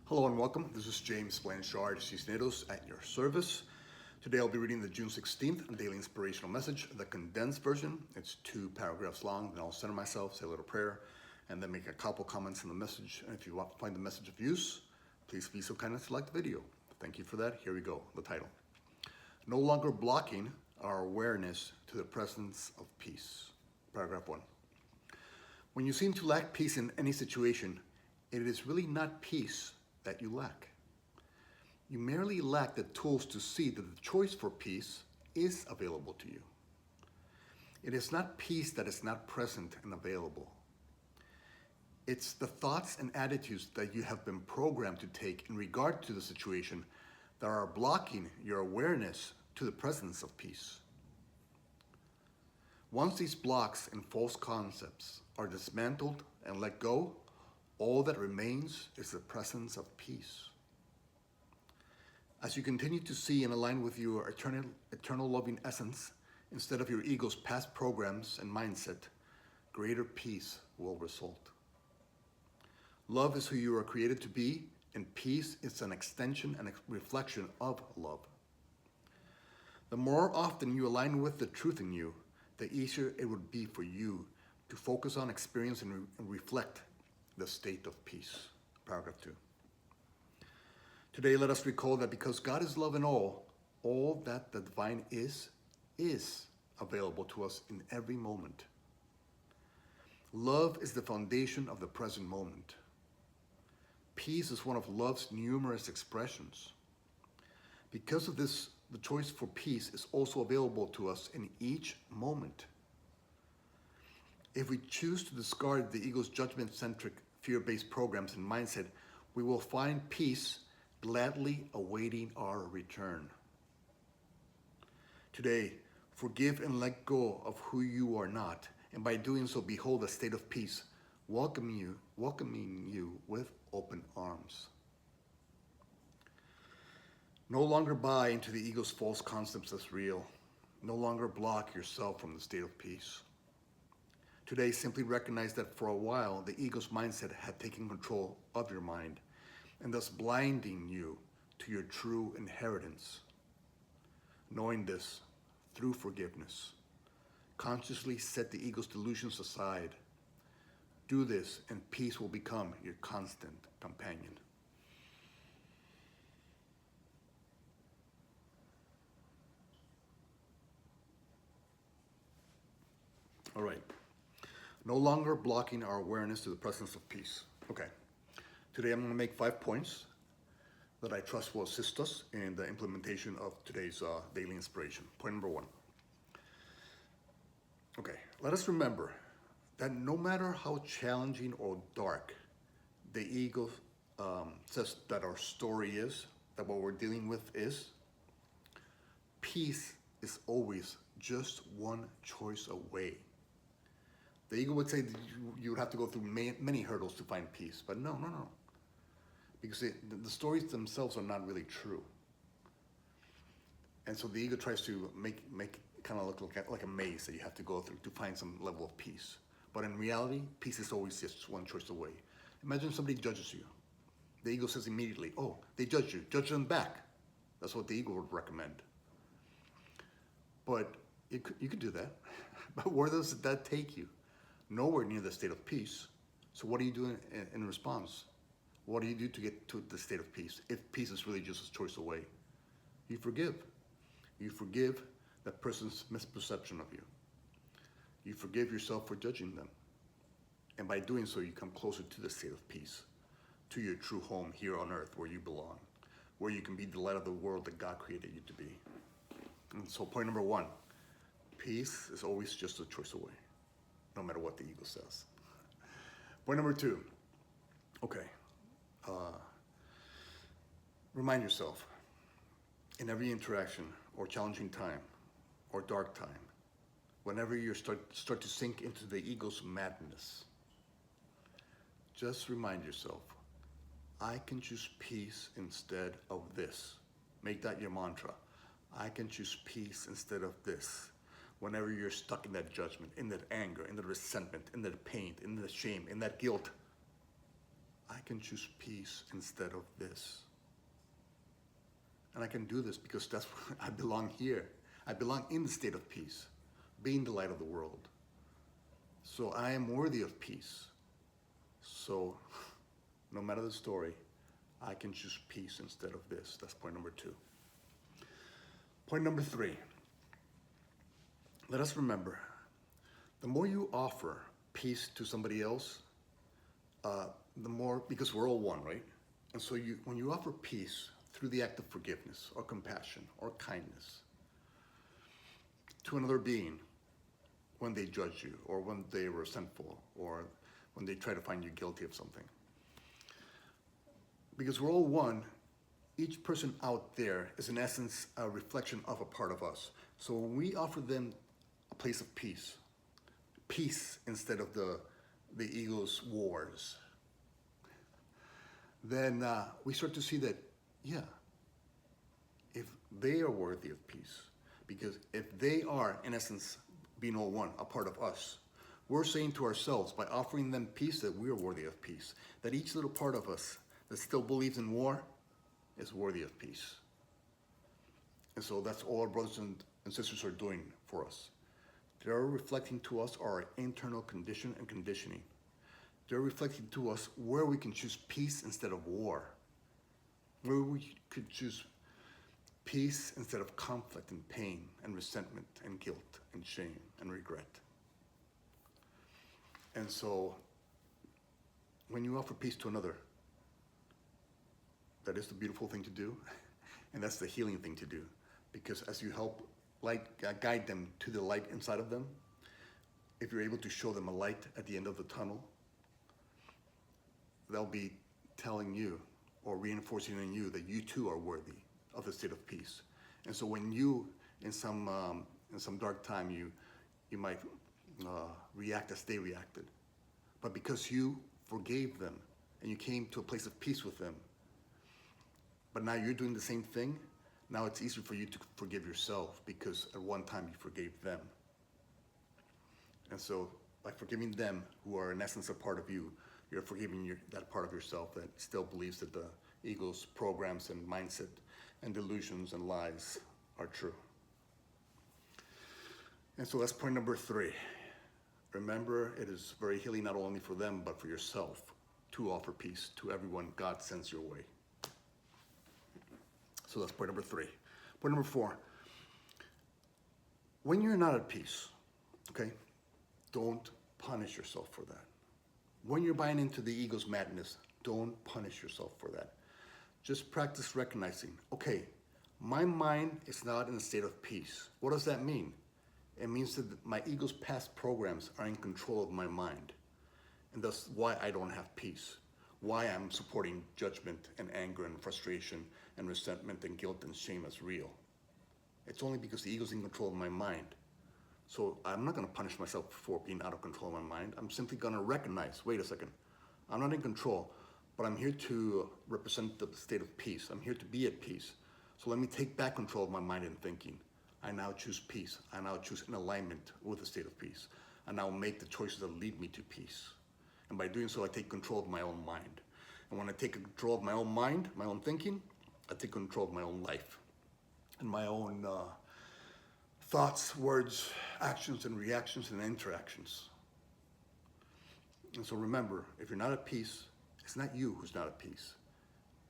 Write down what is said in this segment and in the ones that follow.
Hello and welcome. This is James Blanchard Cisneros at your service. Today I'll be reading the June 16th Daily Inspirational Message, the condensed version. It's 2 paragraphs long. Then I'll center myself, say a little prayer, and then make a couple comments on the message. And if you find the message of use, please be so kind as to like the video. Thank you for that. Here we go. The title. No longer blocking our awareness to the presence of peace. Paragraph 1. When you seem to lack peace in any situation, it is really not peace that you lack. You merely lack the tools to see that the choice for peace is available to you. It is not peace that is not present and available. It's the thoughts and attitudes that you have been programmed to take in regard to the situation that are blocking your awareness to the presence of peace. Once these blocks and false concepts are dismantled and let go, all that remains is the presence of peace. As you continue to see and align with your eternal loving essence, instead of your ego's past programs and mindset, greater peace will result. Love is who you are created to be, and peace is an extension and a reflection of love. The more often you align with the truth in you, the easier it would be for you to focus on, experience, and reflect the state of peace. Paragraph 2. Today, let us recall that because God is love in all that the divine is available to us in every moment. Love is the foundation of the present moment. Peace is one of love's numerous expressions. Because of this, the choice for peace is also available to us in each moment. If we choose to discard the ego's judgment-centric, fear-based programs and mindset, we will find peace gladly awaiting our return. Today, forgive and let go of who you are not, and by doing so, behold a state of peace, welcoming you with open arms. No longer buy into the ego's false concepts as real. No longer block yourself from the state of peace. Today, simply recognize that for a while, the ego's mindset had taken control of your mind, and thus blinding you to your true inheritance. Knowing this, through forgiveness, consciously set the ego's delusions aside. Do this, and peace will become your constant companion. All right. No longer blocking our awareness to the presence of peace. Okay. Today I'm going to make 5 points that I trust will assist us in the implementation of today's daily inspiration. Point number 1. Okay. Let us remember that no matter how challenging or dark the ego says that our story is, that what we're dealing with is, peace is always just one choice away. The ego would say that you would have to go through many hurdles to find peace, but no. Because the stories themselves are not really true. And so the ego tries to make kind of look like a maze that you have to go through to find some level of peace. But in reality, peace is always just one choice away. Imagine somebody judges you. The ego says immediately, oh, they judge you, judge them back. That's what the ego would recommend. But you could do that. But where does that take you? Nowhere near the state of peace. So what do you do in response? What do you do to get to the state of peace? If peace is really just a choice away, you forgive. You forgive that person's misperception of you. You forgive yourself for judging them. And by doing so, you come closer to the state of peace, to your true home here on earth where you belong, where you can be the light of the world that God created you to be. And so point number 1, peace is always just a choice away, no matter what the ego says. Point number 2, okay. Remind yourself, in every interaction or challenging time or dark time, whenever you start to sink into the ego's madness, just remind yourself, I can choose peace instead of this. Make that your mantra. I can choose peace instead of this. Whenever you're stuck in that judgment, in that anger, in that resentment, in that pain, in that shame, in that guilt, I can choose peace instead of this. And I can do this because that's where I belong here. I belong in the state of peace, being the light of the world. So I am worthy of peace. So no matter the story, I can choose peace instead of this. That's point number 2. Point number 3. Let us remember, the more you offer peace to somebody else, the more, because we're all one, right? And so when you offer peace through the act of forgiveness or compassion or kindness to another being when they judge you or when they were resentful or when they try to find you guilty of something. Because we're all one, each person out there is in essence a reflection of a part of us. So when we offer them a place of peace instead of the ego's wars, then we start to see that, yeah, if they are worthy of peace, because if they are, in essence, being all one, a part of us, we're saying to ourselves, by offering them peace, that we are worthy of peace, that each little part of us that still believes in war is worthy of peace. And so that's all our brothers and sisters are doing for us. They're reflecting to us our internal condition and conditioning. They're reflecting to us where we can choose peace instead of war, where we could choose peace instead of conflict and pain and resentment and guilt and shame and regret. And so when you offer peace to another, that is the beautiful thing to do, and that's the healing thing to do, because as you help guide them to the light inside of them, if you're able to show them a light at the end of the tunnel, they'll be telling you or reinforcing in you that you too are worthy of the state of peace. And so when you, in some dark time, you might react as they reacted, but because you forgave them and you came to a place of peace with them, but now you're doing the same thing, now it's easier for you to forgive yourself because at one time you forgave them. And so by forgiving them, who are in essence a part of you, you're forgiving that part of yourself that still believes that the ego's programs and mindset and delusions and lies are true. And so that's point number 3. Remember, it is very healing not only for them, but for yourself to offer peace to everyone God sends your way. So that's point number 3. Point number 4, when you're not at peace, okay, don't punish yourself for that. When you're buying into the ego's madness, don't punish yourself for that. Just practice recognizing, okay, my mind is not in a state of peace. What does that mean? It means that my ego's past programs are in control of my mind. And that's why I don't have peace. Why I'm supporting judgment and anger and frustration and resentment and guilt and shame as real. It's only because the ego's in control of my mind. So I'm not going to punish myself for being out of control of my mind. I'm simply going to recognize, wait a second, I'm not in control, but I'm here to represent the state of peace. I'm here to be at peace. So let me take back control of my mind and thinking. I now choose peace. I now choose in alignment with the state of peace. I now make the choices that lead me to peace. And by doing so, I take control of my own mind. And when I take control of my own mind, my own thinking, I take control of my own life and my own thoughts, words, actions, and reactions and interactions. And so remember, if you're not at peace, it's not you who's not at peace.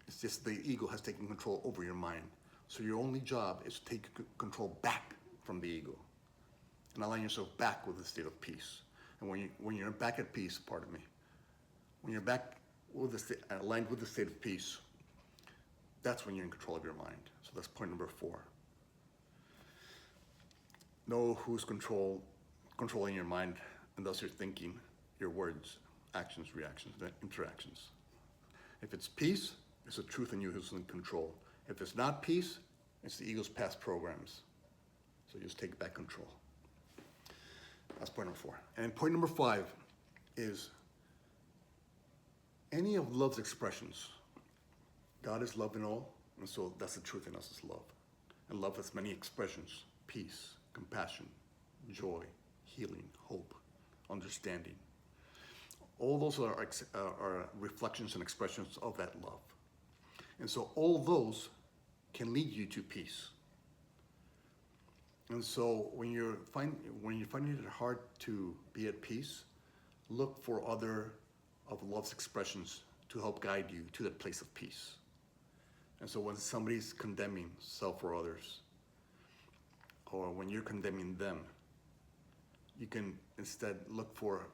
It's just the ego has taken control over your mind. So your only job is to take control back from the ego and align yourself back with the state of peace. And when you're back at peace, when you're back with aligned with the state of peace, that's when you're in control of your mind. So that's point number 4. Know who's controlling your mind, and thus your thinking, your words, actions, reactions, and interactions. If it's peace, it's the truth in you who's in control. If it's not peace, it's the ego's past programs. So you just take back control. That's point number 4. And point number 5 is any of love's expressions. God is love in all, and so that's the truth in us is love. And love has many expressions: peace, compassion, joy, healing, hope, understanding. All those are reflections and expressions of that love. And so all those can lead you to peace. And so when you're finding it hard to be at peace, look for other of love's expressions to help guide you to that place of peace. And so when somebody's condemning self or others, or when you're condemning them, you can instead look for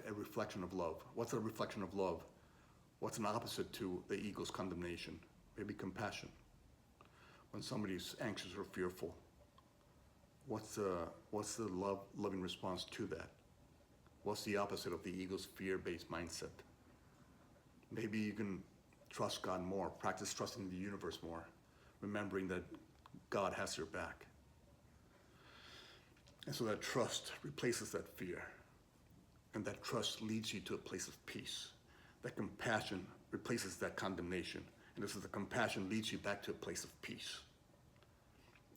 a reflection of love. What's a reflection of love? What's an opposite to the ego's condemnation? Maybe compassion. When somebody's anxious or fearful, what's the loving response to that? What's the opposite of the ego's fear-based mindset? Maybe you can trust God more, practice trusting the universe more, remembering that God has your back. And so that trust replaces that fear. And that trust leads you to a place of peace. That compassion replaces that condemnation. And this is the compassion leads you back to a place of peace.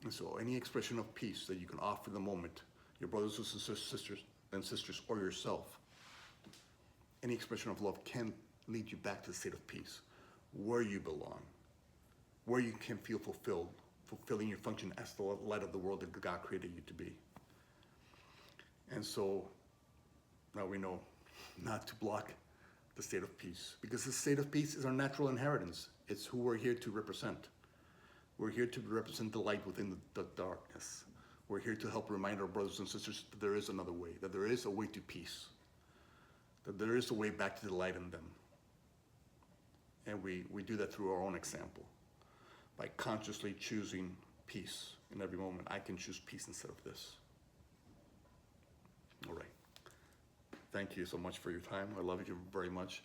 And so any expression of peace that you can offer the moment, your brothers and sisters, or yourself, any expression of love can lead you back to the state of peace, where you belong, where you can feel fulfilled, fulfilling your function as the light of the world that God created you to be. And so now we know not to block the state of peace, because the state of peace is our natural inheritance. It's who we're here to represent. We're here to represent the light within the darkness. We're here to help remind our brothers and sisters that there is another way, that there is a way to peace, that there is a way back to the light in them. And we do that through our own example, by consciously choosing peace in every moment. I can choose peace instead of this. All right. Thank you so much for your time. I love you very much.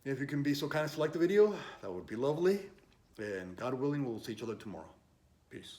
If you can be so kind as to like the video, that would be lovely. And God willing, we'll see each other tomorrow. Peace.